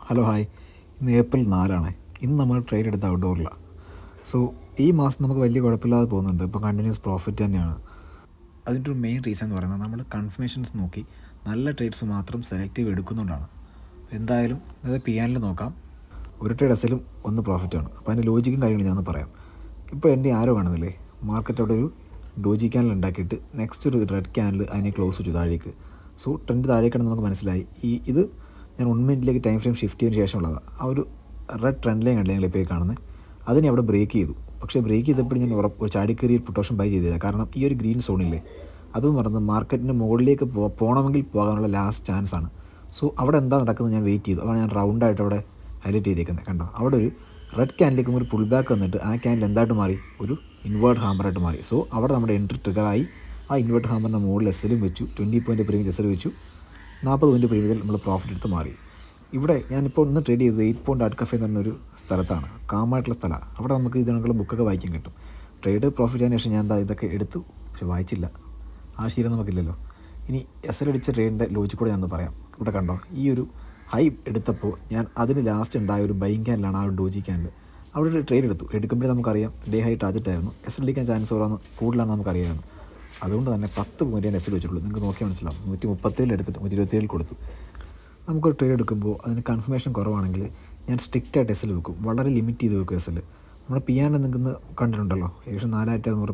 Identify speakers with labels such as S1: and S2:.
S1: Hello hi. ഇന്ന് April 4 ഇന്ന് നമ്മൾ ട്രേഡ് എടുത്ത ഔട്ട്ഡോറിലാണ്. സോ ഈ മാസം നമുക്ക് വലിയ കുഴപ്പമില്ലാതെ പോകുന്നുണ്ട്. ഇപ്പോൾ കണ്ടിന്യൂസ് പ്രോഫിറ്റ് തന്നെയാണ്. അതിൻ്റെ ഒരു മെയിൻ റീസൺ എന്ന് പറയുന്നത് നമ്മൾ കൺഫർമേഷൻസ് നോക്കി നല്ല ട്രേഡ്സ് മാത്രം സെലക്റ്റീവ് എടുക്കുന്നതുകൊണ്ടാണ്. എന്തായാലും അത് പിയാനിൽ നോക്കാം. ഒരു ട്രേഡ് എസിലും ഒന്ന് പ്രോഫിറ്റാണ്. അപ്പോൾ അതിൻ്റെ ലോജിക്കും കാര്യങ്ങളും ഞാനൊന്ന് പറയാം. ഇപ്പോൾ എൻ്റെ ആരോ കാണുന്നില്ലേ, മാർക്കറ്റ് അവിടെ ഒരു ഡോജി ക്യാനൽ ഉണ്ടാക്കിയിട്ട് നെക്സ്റ്റ് ഒരു റെഡ് ക്യാനൽ അതിനെ ക്ലോസ് വെച്ചു താഴേക്ക്. സോ ട്രെൻഡ് താഴേക്കാണെന്ന് നമുക്ക് മനസ്സിലായി. ഇത് ഞാൻ 1 മിനിറ്റിലേക്ക് ടൈം ഫ്രെയിം ഷിഫ്റ്റ് ചെയ്തതിന് ശേഷമുള്ളതാണ്. ആ ഒരു റെഡ് ട്രെൻഡ് ലൈൻ കണ്ടില്ല ഇപ്പോൾ കാണുന്നത്, അതിനെ അവിടെ ബ്രേക്ക് ചെയ്തു. പക്ഷേ ബ്രേക്ക് ചെയ്തപ്പോൾ ഞാൻ ഒരു ചാടിക്കറിയിൽ പുട്ടോഷൻ ബൈ ചെയ്തില്ല. കാരണം ഈ ഒരു ഗ്രീൻ സോണില്ലേ, അതെന്ന് പറയുന്നത് മാർക്കറ്റിൻ്റെ മുകളിലേക്ക് പോകണമെങ്കിൽ പോകാനുള്ള ലാസ്റ്റ് ചാൻസ് ആണ്. സോ അവിടെ എന്താ നടക്കുന്നത് ഞാൻ വെയിറ്റ് ചെയ്തു. അതാണ് ഞാൻ റൗണ്ടായിട്ട് അവിടെ ഹൈലൈറ്റ് ചെയ്തേക്കുന്നത്. കണ്ടോ, അവിടെ ഒരു റെഡ് ക്യാനിലേക്ക് ഒരു പുൾ ബാക്ക് വന്നിട്ട് ആ ക്യാനിൽ എന്തായിട്ട് മാറി, ഒരു ഇൻവേർട്ട് ഹാമറായിട്ട് മാറി. സോ അവിടെ നമ്മുടെ എൻട്രി ട്രിഗറായി. ആ ഇൻവേർട്ട് ഹാമറിൻ്റെ മുകളിൽ എസ്സിലും വെച്ചു, 20 പോയിൻ്റ് പ്രീമിയം എസ്സിൽ വെച്ചു, 40 പോയിൻ്റ് പ്രീമിയത്തിൽ നമ്മൾ പ്രോഫിറ്റ് എടുത്ത് മാറി. ഇവിടെ ഞാനിപ്പോൾ ഒന്ന് ട്രേഡ് ചെയ്തത് 8 പോയിൻ്റ് ആർട്ട് കഫേ എന്ന് പറഞ്ഞൊരു സ്ഥലത്താണ്. കാമായിട്ടുള്ള സ്ഥലമാണ്. അവിടെ നമുക്ക് ഇതിനുള്ള ബുക്കൊക്കെ വായിക്കാൻ കിട്ടും. ട്രേഡ് പ്രോഫിറ്റ് ആയതിനു ശേഷം ഞാൻ ഇതൊക്കെ എടുത്തു, പക്ഷെ വായിച്ചില്ല. ആ ശീലം നമുക്കില്ലല്ലോ. ഇനി എസ് എൽ അടിച്ച ട്രേഡിൻ്റെ ലോജിക് കൂടെ ഞാനൊന്ന് പറയാം. ഇവിടെ കണ്ടോ, ഈ ഒരു ഹൈ എടുത്തപ്പോൾ ഞാൻ അതിന് ലാസ്റ്റ് ഉണ്ടായ ഒരു ബൈങ് ക്യാനിലാണ്, ആ ഒരു ഡോജി ക്യാനിൽ അവിടെ ഒരു ട്രേഡ് എടുക്കുമ്പോഴേ നമുക്കറിയാം ഡേ ഹൈ ടാർജറ്റ് ആയിരുന്നു. എസ് എൽ അടിക്കാൻ ചാൻസ് കൂടുതലാണെന്ന് നമുക്കറിയാമായിരുന്നു. അതുകൊണ്ട് തന്നെ 10 പോയിൻ്റ് ഞാൻ എസ് എൽ വെച്ചിട്ടുള്ളൂ. നിങ്ങൾക്ക് നോക്കിയാൽ മനസ്സിലാവും. 137 എടുത്തിട്ട് 127 കൊടുത്തു. നമുക്കൊരു ട്രേഡ് എടുക്കുമ്പോൾ അതിന് കൺഫർമേഷൻ കുറവാണെങ്കിൽ ഞാൻ സ്ട്രിക്റ്റായിട്ട് എസ് എൽ വെക്കും. വളരെ ലിമിറ്റ് ചെയ്ത് വെക്കും എസ് എൽ. നമ്മുടെ പിയാനിൽ നിൽക്കുന്ന കണ്ടിട്ടുണ്ടല്ലോ, ഏകദേശം 4600